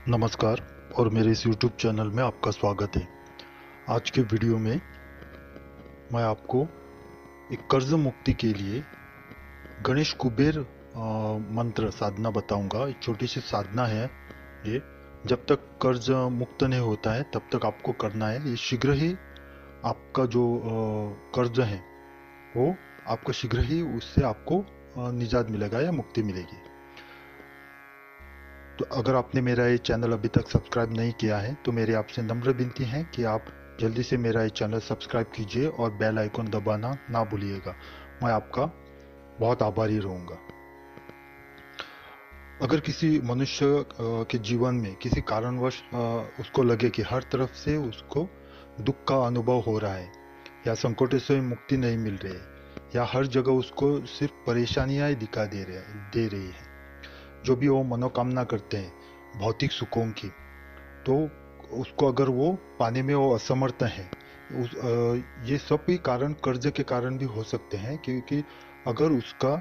नमस्कार और मेरे इस YouTube चैनल में आपका स्वागत है। आज के वीडियो में मैं आपको एक कर्ज मुक्ति के लिए गणेश कुबेर मंत्र साधना बताऊंगा। एक छोटी सी साधना है ये। जब तक कर्ज मुक्त नहीं होता है तब तक आपको करना है। ये शीघ्र ही आपका जो कर्ज है वो आपका शीघ्र ही उससे आपको निजात मिलेगा या मुक्ति मिलेगी। तो अगर आपने मेरा ये चैनल अभी तक सब्सक्राइब नहीं किया है तो मेरी आपसे नम्र विनती है कि आप जल्दी से मेरा ये चैनल सब्सक्राइब कीजिए और बेल आइकन दबाना ना भूलिएगा। मैं आपका बहुत आभारी रहूँगा। अगर किसी मनुष्य के जीवन में किसी कारणवश उसको लगे कि हर तरफ से उसको दुख का अनुभव हो रहा है या संकटों से मुक्ति नहीं मिल रही है या हर जगह उसको सिर्फ परेशानियां ही दे रही है, जो भी वो मनोकामना करते हैं भौतिक सुखों की, तो उसको अगर वो पाने में वो असमर्थ है, ये सब भी कारण कर्ज के कारण भी हो सकते हैं। क्योंकि अगर उसका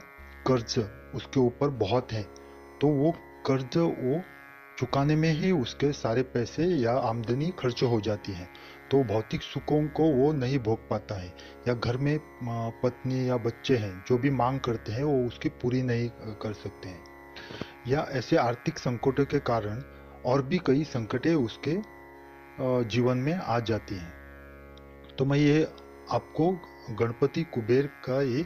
कर्ज उसके ऊपर बहुत है तो वो कर्ज वो चुकाने में ही उसके सारे पैसे या आमदनी खर्च हो जाती है, तो भौतिक सुखों को वो नहीं भोग पाता है। या घर में पत्नी या बच्चे हैं जो भी मांग करते हैं वो उसकी पूरी नहीं कर सकते हैं। या ऐसे आर्थिक संकटों के कारण और भी कई संकटें उसके जीवन में आ जाती हैं। तो मैं ये आपको गणपति कुबेर का ये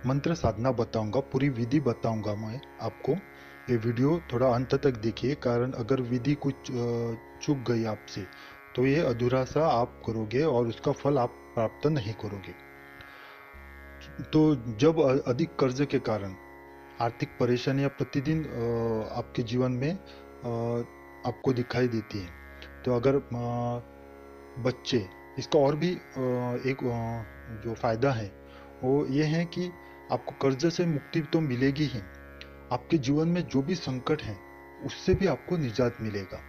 मंत्र साधना बताऊंगा, पूरी विधि बताऊंगा मैं आपको। ये वीडियो थोड़ा अंत तक देखिए, कारण अगर विधि कुछ चूक गई आपसे तो ये अधूरा सा आप करोगे और उसका फल आप प्राप्त नहीं करोगे। तो जब अधिक कर्ज के कारण आर्थिक परेशानियां प्रतिदिन आपके जीवन में आपको दिखाई देती है, तो अगर बच्चे, इसका और भी एक जो फायदा है वो ये है कि आपको कर्ज से मुक्ति तो मिलेगी ही, आपके जीवन में जो भी संकट है उससे भी आपको निजात मिलेगा।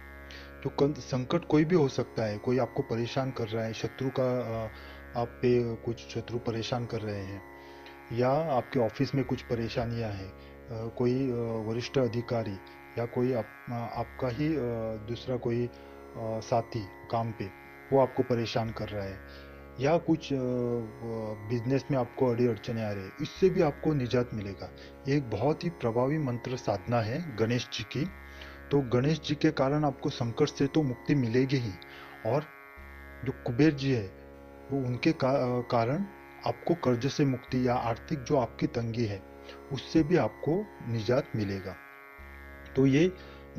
तो संकट कोई भी हो सकता है। कोई आपको परेशान कर रहा है, शत्रु का आप पे कुछ शत्रु परेशान कर रहे हैं, या आपके ऑफिस में कुछ परेशानियां हैं, कोई वरिष्ठ अधिकारी या कोई आपका ही दूसरा कोई साथी काम पे वो आपको परेशान कर रहा है, या कुछ बिजनेस में आपको अड़ी अड़चने आ रही है, इससे भी आपको निजात मिलेगा। ये एक बहुत ही प्रभावी मंत्र साधना है गणेश जी की। तो गणेश जी के कारण आपको संकट से तो मुक्ति मिलेगी ही, और जो कुबेर जी है वो उनके कारण आपको कर्ज से मुक्ति या आर्थिक जो आपकी तंगी है उससे भी आपको निजात मिलेगा। तो ये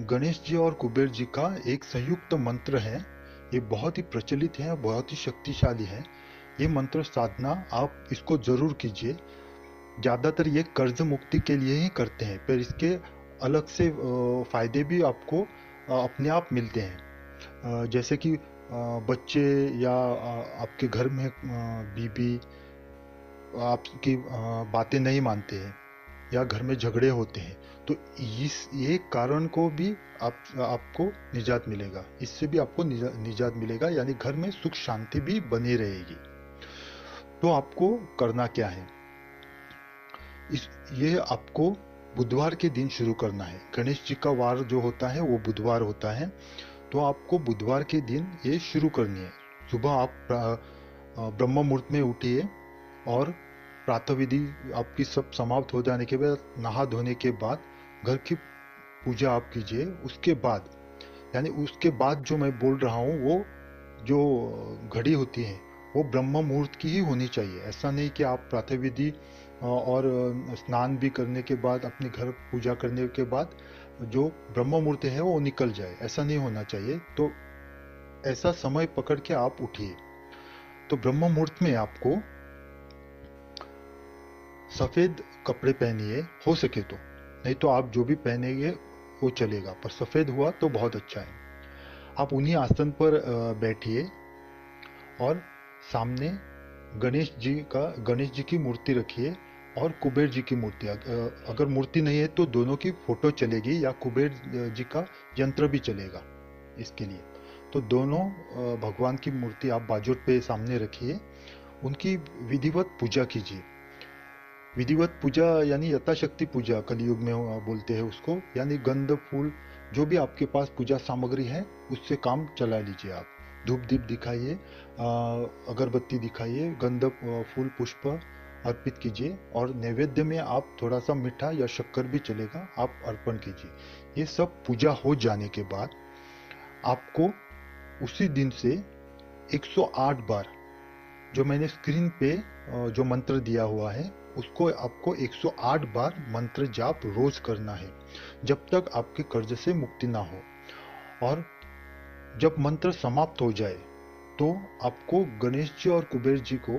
गणेश जी और कुबेर जी का एक संयुक्त मंत्र है। ये बहुत ही प्रचलित है, बहुत ही शक्तिशाली है। ये मंत्र साधना आप इसको जरूर कीजिए। ज्यादातर ये कर्ज मुक्ति के लिए ही करते हैं, पर इसके अलग से फायदे भी आपको अपने आप मिलते हैं। जैसे कि बच्चे या आपके घर में बीबी आपकी बातें नहीं मानते हैं या घर में झगड़े होते हैं, तो इस ये कारण को भी आपको निजात मिलेगा, इससे भी आपको निजात मिलेगा, यानी घर में सुख शांति भी बनी रहेगी। तो आपको करना क्या है, ये आपको बुधवार के दिन शुरू करना है। गणेश जी का वार जो होता है वो बुधवार होता है, तो आपको बुधवार के दिन ये शुरू करनी है। सुबह आप ब्रह्म मुहूर्त में उठिए और प्रातः विधि आपकी सब समाप्त हो जाने के बाद, नहा धोने के बाद घर की पूजा आप कीजिए। उसके बाद, यानी उसके बाद जो मैं बोल रहा हूँ वो जो घड़ी होती है वो ब्रह्म मुहूर्त की ही होनी चाहिए। ऐसा नहीं कि आप प्रातः विधि और स्नान भी करने के बाद, अपने घर पूजा करने के बाद जो ब्रह्म मुहूर्त है वो निकल जाए, ऐसा नहीं होना चाहिए। तो ऐसा समय पकड़ के आप उठिए। तो ब्रह्म मुहूर्त में आपको सफेद कपड़े पहनिए हो सके तो, नहीं तो आप जो भी पहनेंगे वो चलेगा, पर सफेद हुआ तो बहुत अच्छा है। आप उन्हीं आसन पर बैठिए और सामने गणेश जी की मूर्ति रखिए और कुबेर जी की मूर्ति। अगर मूर्ति नहीं है तो दोनों की फोटो चलेगी, या कुबेर जी का यंत्र भी चलेगा इसके लिए। तो दोनों भगवान की मूर्ति आप बाजूट पे सामने रखिए, उनकी विधिवत पूजा कीजिए। विधिवत पूजा यानी यथाशक्ति पूजा, कलयुग में बोलते हैं उसको, यानी गंध फूल जो भी आपके पास पूजा सामग्री है उससे काम चला लीजिए आप। धूप दीप दिखाइए, अगरबत्ती दिखाइए, फूल पुष्प अर्पित कीजिए और नैवेद्य में आप थोड़ा सा मीठा या शक्कर भी चलेगा, आप अर्पण कीजिए। ये सब पूजा हो जाने के बाद आपको उसी दिन से 108 बार, जो मैंने स्क्रीन पे जो मंत्र दिया हुआ है उसको आपको 108 बार मंत्र जाप रोज करना है, जब तक आपके कर्ज से मुक्ति ना हो। और जब मंत्र समाप्त हो जाए तो आपको गणेश जी और कुबेर जी को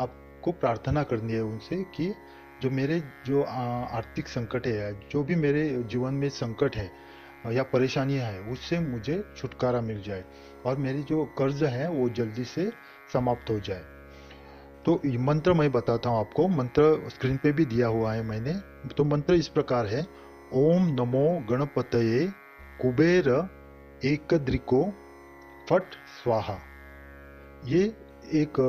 आपको प्रार्थना करनी है उनसे कि जो आर्थिक संकट है, जो भी मेरे जीवन में संकट है या परेशानियां है, उससे मुझे छुटकारा मिल जाए और मेरी जो कर्ज है वो जल्दी से समाप्त हो जाए। तो ये मंत्र मैं बताता हूँ आपको, मंत्र स्क्रीन पे भी दिया हुआ है मैंने। तो मंत्र इस प्रकार है: ओम नमो गणपतये कुबेर एकदृको फट स्वाहा। ये एक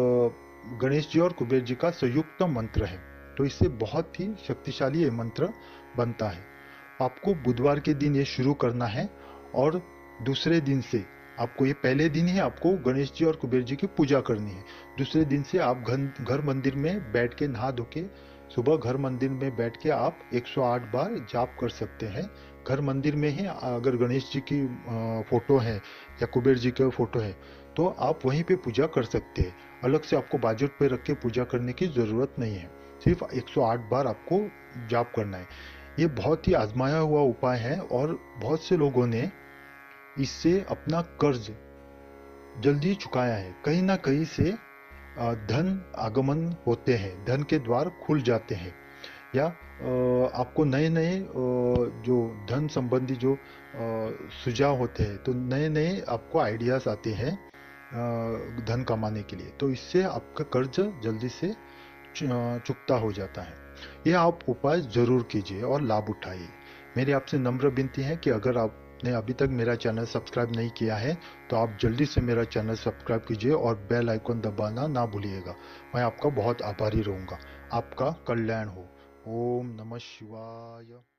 गणेश जी और कुबेर जी का संयुक्त मंत्र है, तो इससे बहुत ही शक्तिशाली ये मंत्र बनता है। आपको बुधवार के दिन ये शुरू करना है और दूसरे दिन से आपको, ये पहले दिन ही आपको गणेश जी और कुबेर जी की पूजा करनी है। दूसरे दिन से आप घर मंदिर में बैठ के नहा धो के सुबह घर मंदिर में बैठ के आप 108 बार जाप कर सकते हैं। घर मंदिर में ही अगर गणेश जी की फोटो है या कुबेर जी का फोटो है तो आप वहीं पे पूजा कर सकते हैं। अलग से आपको बाजट पे रख के पूजा करने की जरूरत नहीं है, सिर्फ 108 बार आपको जाप करना है। ये बहुत ही आजमाया हुआ उपाय है और बहुत से लोगों ने इससे अपना कर्ज जल्दी चुकाया है। कहीं ना कहीं से धन आगमन होते हैं, धन के द्वार खुल जाते हैं, या आपको नए नए जो धन संबंधी जो सुझाव होते हैं, तो नए नए आपको आइडियाज आते हैं धन कमाने के लिए। तो इससे आपका कर्ज जल्दी से चुकता हो जाता है। यह आप उपाय जरूर कीजिए और लाभ उठाइए। मेरी आपसे नम्र विनती है कि अगर आपने अभी तक मेरा चैनल सब्सक्राइब नहीं किया है तो आप जल्दी से मेरा चैनल सब्सक्राइब कीजिए और बेल आइकन दबाना ना भूलिएगा। मैं आपका बहुत आभारी रहूँगा। आपका कल्याण हो। ओम नमः शिवाय।